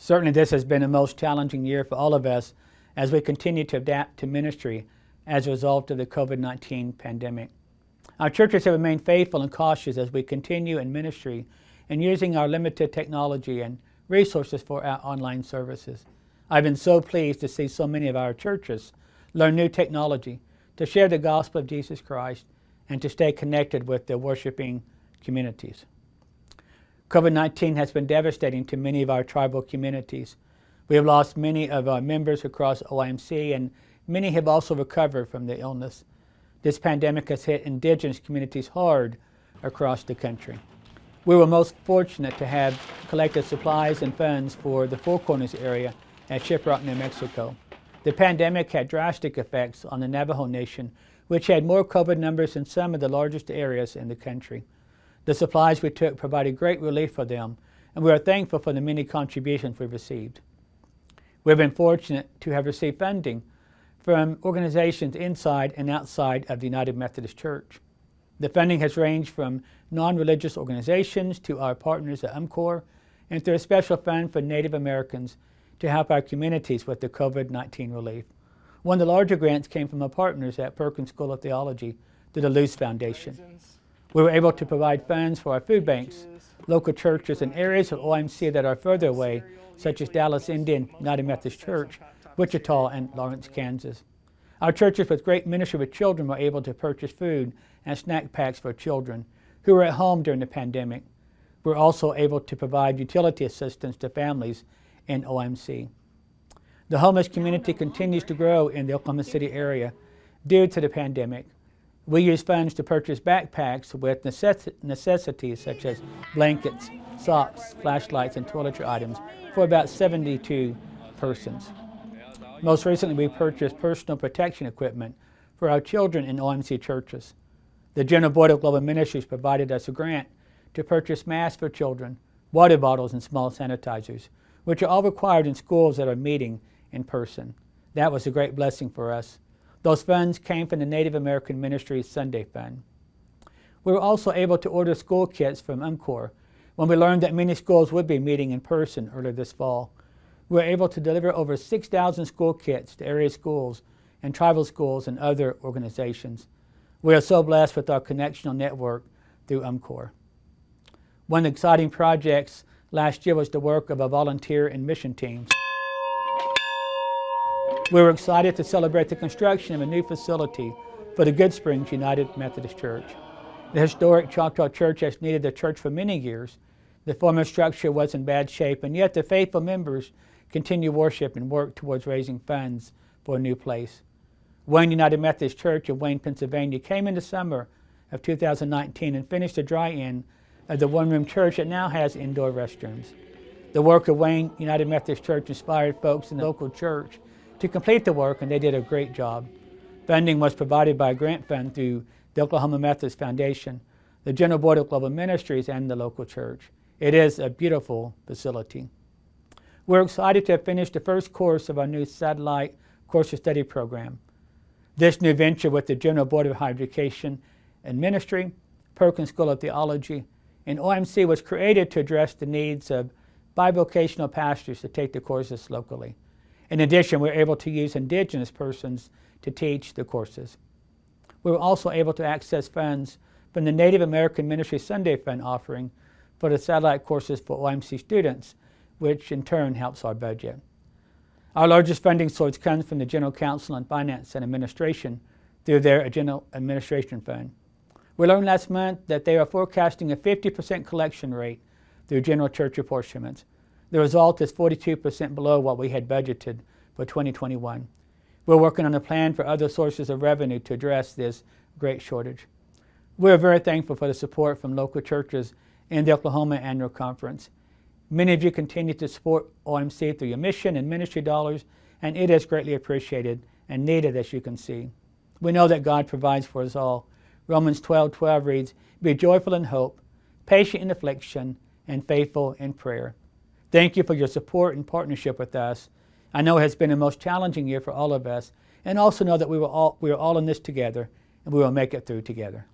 Certainly this has been a most challenging year for all of us as we continue to adapt to ministry as a result of the COVID-19 pandemic. Our churches have remained faithful and cautious as we continue in ministry and using our limited technology and resources for our online services. I've been so pleased to see so many of our churches learn new technology to share the gospel of Jesus Christ and to stay connected with their worshiping communities. COVID-19 has been devastating to many of our tribal communities. We have lost many of our members across OIMC, and many have also recovered from the illness. This pandemic has hit indigenous communities hard across the country. We were most fortunate to have collected supplies and funds for the Four Corners area at Shiprock, New Mexico. The pandemic had drastic effects on the Navajo Nation, which had more COVID numbers than some of the largest areas in the country. The supplies we took provided great relief for them, and we are thankful for the many contributions we've received. We've been fortunate to have received funding from organizations inside and outside of the United Methodist Church. The funding has ranged from non-religious organizations to our partners at UMCOR and through a special fund for Native Americans to help our communities with the COVID-19 relief. One of the larger grants came from our partners at Perkins School of Theology through the Luce Foundation. We were able to provide funds for our food banks, local churches, and areas of OIMC that are further away, such as Dallas Indian United Methodist Church, Wichita, and Lawrence, Kansas. Our churches with great ministry with children were able to purchase food and snack packs for children who were at home during the pandemic. We were also able to provide utility assistance to families in OIMC. The homeless community continues to grow in the Oklahoma City area due to the pandemic. We use funds to purchase backpacks with necessities such as blankets, socks, flashlights, and toiletry items for about 72 persons. Most recently, we purchased personal protection equipment for our children in OIMC churches. The General Board of Global Ministries provided us a grant to purchase masks for children, water bottles, and small sanitizers, which are all required in schools that are meeting in person. That was a great blessing for us. Those funds came from the Native American Ministries Sunday Fund. We were also able to order school kits from UMCOR when we learned that many schools would be meeting in person earlier this fall. We were able to deliver over 6,000 school kits to area schools and tribal schools and other organizations. We are so blessed with our connectional network through UMCOR. One of the exciting projects last year was the work of our volunteer and mission teams. We were excited to celebrate the construction of a new facility for the Good Springs United Methodist Church. The historic Choctaw Church has needed the church for many years. The former structure was in bad shape, and yet the faithful members continue worship and work towards raising funds for a new place. Wayne United Methodist Church of Wayne, Pennsylvania came in the summer of 2019 and finished the dry-in of the one-room church that now has indoor restrooms. The work of Wayne United Methodist Church inspired folks in the local church to complete the work, and they did a great job. Funding was provided by a grant fund through the Oklahoma Methodist Foundation, the General Board of Global Ministries, and the local church. It is a beautiful facility. We're excited to have finished the first course of our new satellite course of study program. This new venture with the General Board of Higher Education and Ministry, Perkins School of Theology, and OIMC was created to address the needs of bivocational pastors to take the courses locally. In addition, we were able to use indigenous persons to teach the courses. We were also able to access funds from the Native American Ministry Sunday Fund offering for the satellite courses for OIMC students, which in turn helps our budget. Our largest funding source comes from the General Council on Finance and Administration through their General Administration Fund. We learned last month that they are forecasting a 50% collection rate through general church apportionments. The result is 42% below what we had budgeted for 2021. We're working on a plan for other sources of revenue to address this great shortage. We're very thankful for the support from local churches in the Oklahoma Annual Conference. Many of you continue to support OIMC through your mission and ministry dollars, and it is greatly appreciated and needed, as you can see. We know that God provides for us all. Romans 12:12 reads, "Be joyful in hope, patient in affliction, and faithful in prayer." Thank you for your support and partnership with us. I know it has been a most challenging year for all of us, and also know that we are all in this together, and we will make it through together.